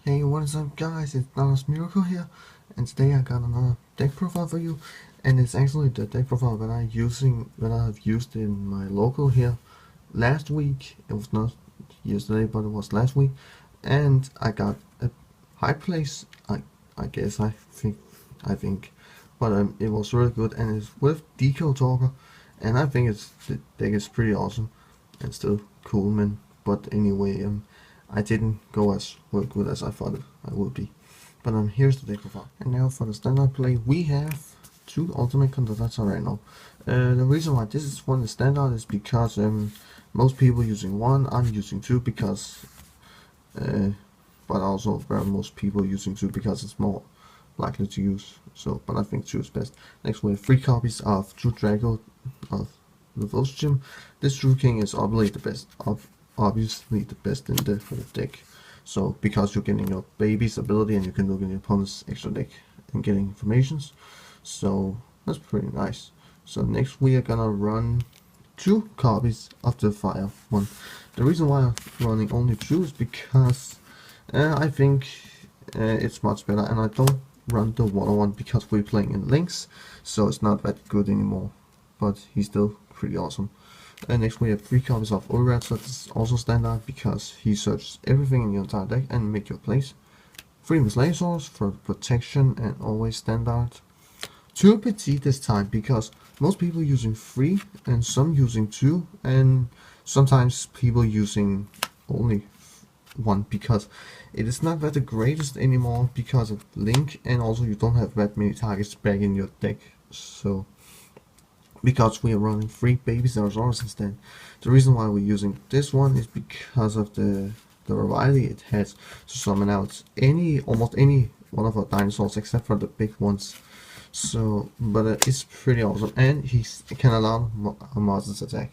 Hey, what is up guys, it's Dallas Miracle here, and today I got another deck profile for you, and it's actually the deck profile that I have used in my local here last week. It was not yesterday, but it was last week, and I got a high place, I think, but it was really good, and it's with Deco Talker, and I think the deck is pretty awesome, and still cool, man, but anyway, I didn't go as well good as I thought I would be. But here's the deck profile. And now for the standard play, we have two ultimate conductors right now. The reason why this is one is standard is because most people using one, I'm using two because, but also most people using two because it's more likely to use. So, but I think two is best. Next we have 3 copies of True Drago of the Gym. This True King is obviously the best in the whole deck. So because you're getting your baby's ability and you can look in your opponent's extra deck and getting informations. So that's pretty nice. So next we are gonna run 2 copies of the fire one. The reason why I'm running only 2 is because I think it's much better, and I don't run the water one because we're playing in links, so it's not that good anymore, but he's still pretty awesome. And next we have 3 copies of Orat, so that's also standard because he searches everything in your entire deck and make your plays. 3 Mislaysaurs for protection and always standard. 2 Petit this time because most people using 3 and some using 2, and sometimes people using only 1 because it is not that the greatest anymore because of Link, and also you don't have that many targets back in your deck. So because we are running 3 baby Zerasaurus instead. The reason why we're using this one is because of the variety it has to summon out almost any one of our dinosaurs except for the big ones. So, but it's pretty awesome, and he can allow a monster's attack.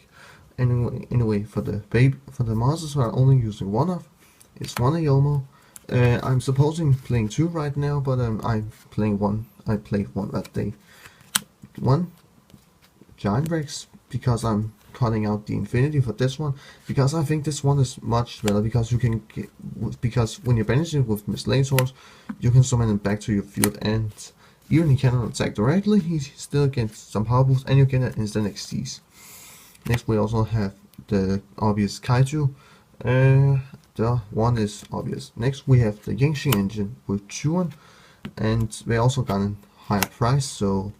Anyway, for the monsters we're only using one of, it's one Ayomo. I'm supposing playing 2 right now, but I'm playing 1. I played 1 that day. 1 Giant Rex because I'm cutting out the Infinity for this one, because I think this one is much better because you can because when you're banishing with Mislaysaurs, you can summon him back to your field, and even he cannot attack directly, he still gets some power boost and you get an instant XCs. Next we also have the obvious Kaiju. The one is obvious. Next we have the Yangxing engine with Chuan, and they also got a higher price, so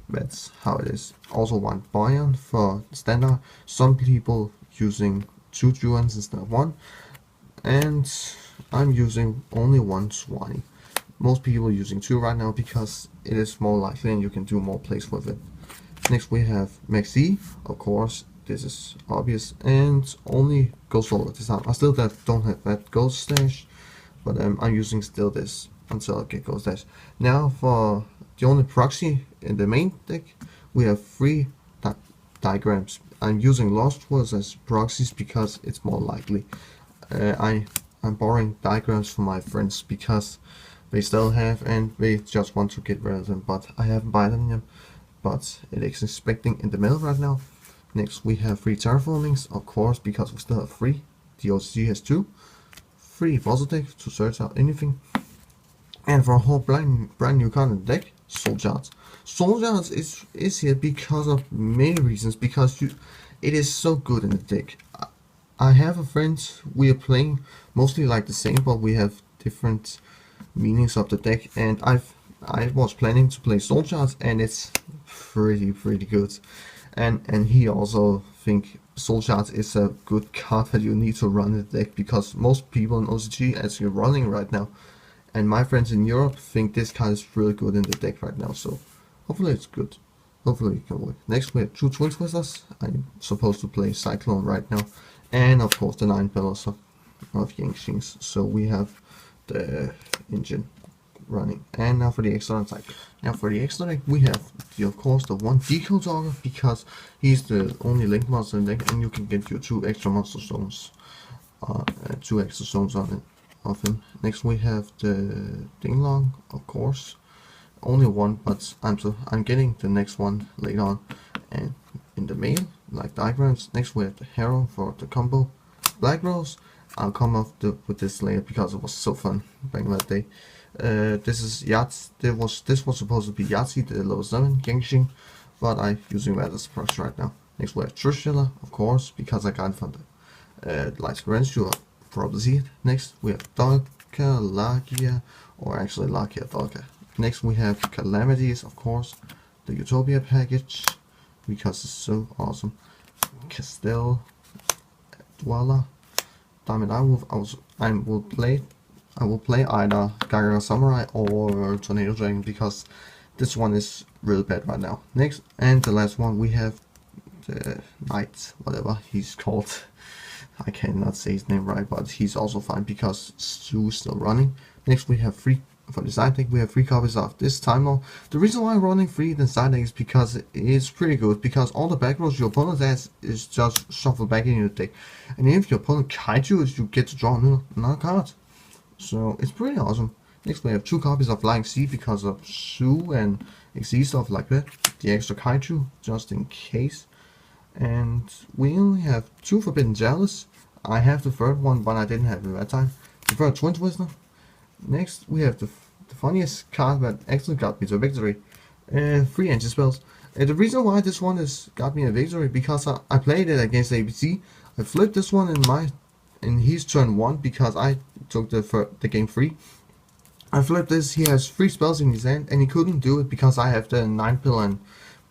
that's how it is. Also 1 Bion for standard. Some people using 2 Juans instead of 1, and I'm using only 1 Swanee. Most people are using 2 right now because it is more likely and you can do more plays with it. Next we have Maxi, of course, this is obvious, and only Ghost Roller this time. I still don't have that Ghost Stash, but I'm using still this until I get Ghost Stash. Now for the only proxy in the main deck, we have 3 diagrams. I'm using Lost Words as proxies because it's more likely. I'm borrowing diagrams from my friends because they still have and they just want to get rid of them, but I haven't bought them yet, but it is expecting in the mail right now. Next we have 3 terraformings, of course, because we still have 3. The OCG has 2. 3 fossil deck to search out anything. And for a whole brand new card in the deck, Soul Shards. Soul Shards is here because of many reasons, because it is so good in the deck. I have a friend, we are playing mostly like the same, but we have different meanings of the deck, and I was planning to play Soul Shards, and it's pretty good. And he also think Soul Shards is a good card that you need to run in the deck because most people in OCG as you're running right now, and my friends in Europe think this card is really good in the deck right now, so hopefully it's good. Hopefully it can work. Next we have 2 Twin Twisters. I'm supposed to play Cyclone right now, and of course the 9 Pillars of Yangxings. So we have the engine running. And now for the extra type. Now for the extra deck we have of course the 1 Deco Talker because he's the only link monster in the deck, and you can get your 2 extra monster zones. 2 extra zones on it. Of him. Next we have the Ding Long, of course, only 1, but I'm getting the next one later on and in the mail like diagrams. Next we have the Hero for the combo Black Rose, I'll come up with this later because it was so fun back in that day. This is Yahtzee. This was supposed to be Yahtzee, the level 7 Genshin, but I'm using that as a proxy right now. Next we have Trishula, of course, because I got it from the Lights Range. You'll probably see it. Next we have Dolka, Lagia, or actually Lagia Dolka. Next we have Calamities, of course, the Utopia package, because it's so awesome. Castell, Dweller, Diamond I will play either Gaga Samurai or Tornado Dragon because this one is really bad right now. Next, and the last one, we have the Knight, whatever he's called. I cannot say his name right, but he's also fine because Su's still running. Next we have free, for the side deck we have 3 copies of this Time Lord. The reason why I'm running free the side deck is because it's pretty good, because all the back rows your opponent has is just shuffled back in your deck. And if your opponent kaiju, you get to draw another card. So it's pretty awesome. Next we have 2 copies of Flying Sea because of Su and XE stuff like that. The extra kaiju, just in case. And we only have 2 Forbidden Jealous. I have the third one, but I didn't have it at that time. The third Twin Twister. Next we have the funniest card that actually got me to a victory. 3 Anti Spells. The reason why this one got me a victory because I played it against ABC. I flipped this one in his turn 1 because I took the game free. I flipped this. He has 3 spells in his hand and he couldn't do it because I have the 9 pill and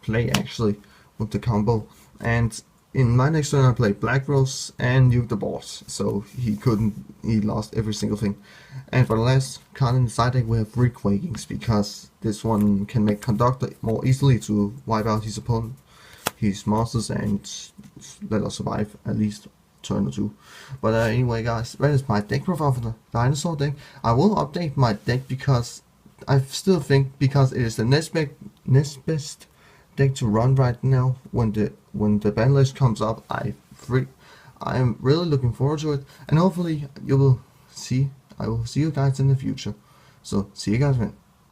play actually with the combo. And in my next turn I played Black Rose and Nuke the boss, so he lost every single thing. And for the last card in the side deck we have Requakings because this one can make Conductor more easily to wipe out his opponent, his monsters, and let us survive at least turn or 2. But anyway guys, that is my deck profile for the dinosaur deck. I will update my deck because I still think because it is the next best deck to run right now. When the ban list comes up, I am really looking forward to it, and hopefully I will see you guys in the future. So see you guys then.